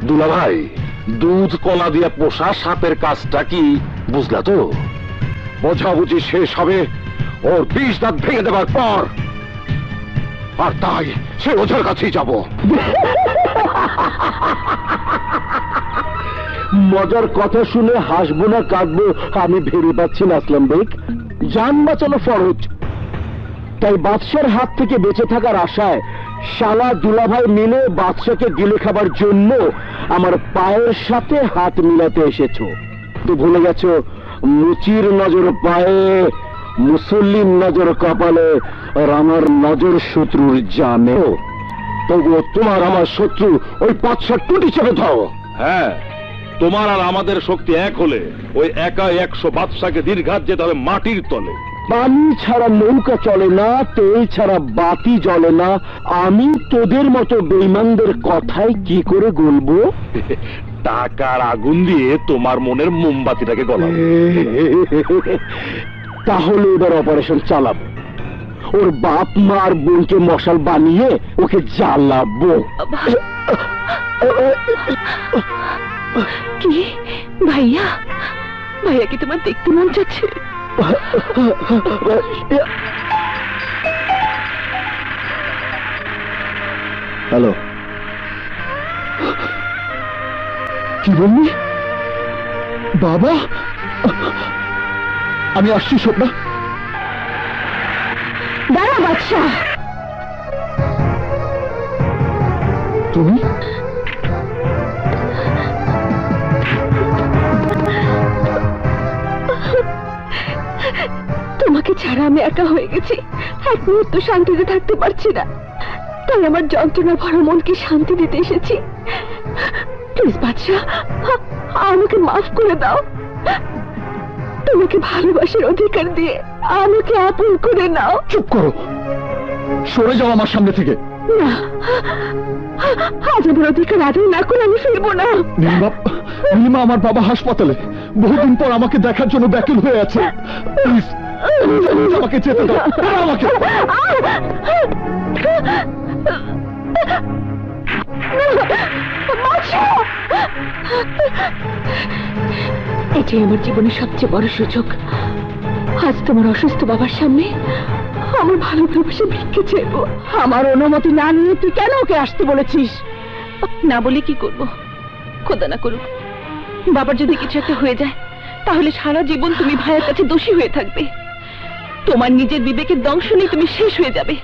দুলা ভাই, দুধ কলা দিয়ে পোষা সাপের কাজটা কি বুঝলা তো? বোঝাবুঝি শেষ হবে ওর 20 দাঁত ভেঙে দেবার পর, আর তাই সে ওঝার কাছেই যাব। মজার কথা শুনে হাসবো না কাঁদবো আমি ভেবে পাচ্ছি না আসলাম বেগ। জান বাঁচানো ফরজ, তাই বাদশার হাত থেকে বেঁচে থাকার আশায় শালা দুলাভাই মিলে বাদশাকে গিলে খাবার জন্য আমার পায়ের সাথে হাত মিলাতে এসেছো। তো ভুলে গেছো মুচির নজর পায়ে, মুসল্লির নজর কপালে, আর আমার নজর শত্রুর জানে। তবুও তোমার আমার শত্রু ওই বাদশার টুটি চেপে দাও। হ্যাঁ, তোমার আর আমাদের শক্তি এক হলে ওই একা 100 বাদশাকে দীর্ঘাত যেতে হবে মাটির তলে। পানি ছাড়া নৌকা চলে না, তেল ছাড়া বাতি জ্বলে না। আমি তোদের মতো বেঈমানদের কথাই কি করে গলবো? টাকার আগুন দিয়ে তোমার মনের মোমবাতিটাকে গলাবো। তাহলে এবার অপারেশন চালাবো, ওর বাপ মা আর বোনকে মশাল বানিয়ে ওকে জ্বালাবো। কি ভাইয়া, ভাইয়া কি তোমার দেখতে মন চাচ্ছে? হ্যালো, কি বললি বাবা? আমি আসছি স্বপ্না। দাঁড়া বাদশা, তুমি? তোমাকে ছাড়া আমি একা হয়ে গেছি, এক মুহূর্ত শান্তিতে থাকতে পারছি না। তাই আমার যন্ত্রণা ভরা মনকে শান্তি দিতে এসেছি। প্লিজ বাদশা, আমাকে মাফ করে দাও। তোমাকে ভালোবাসার অধিকার দিয়ে আমাকে আপন করে নাও। চুপ করো, সরে যাও আমার সামনে থেকে। না, আজ আমার অধিকার আদায় না করে আমি ফিরবো না। নীলিমা, আমার বাবা হাসপাতালে, বহুদিন পর আমাকে দেখার জন্য ব্যাকুল হয়ে আছে। প্লিজ আমাকে যেতে দাও। আমাকে এটাই আমার জীবনের সবচেয়ে বড় সুযোগ। আজ তোমার অসুস্থ বাবার সামনে আমার ভালো ভালোবাসে ভিক্ষে চাইবো। আমার অনুমতি না নিয়ে তুই কেন ওকে আসতে বলেছিস? না বলে কি করব? খোদা না করুক বাবার যদি কিছু একটা হয়ে যায়, তাহলে সারা জীবন তুমি ভাইয়ের কাছে দোষী হয়ে থাকবে। তোমার নিজের বিবেকের দংশনে তুমি শেষ হয়ে যাবে।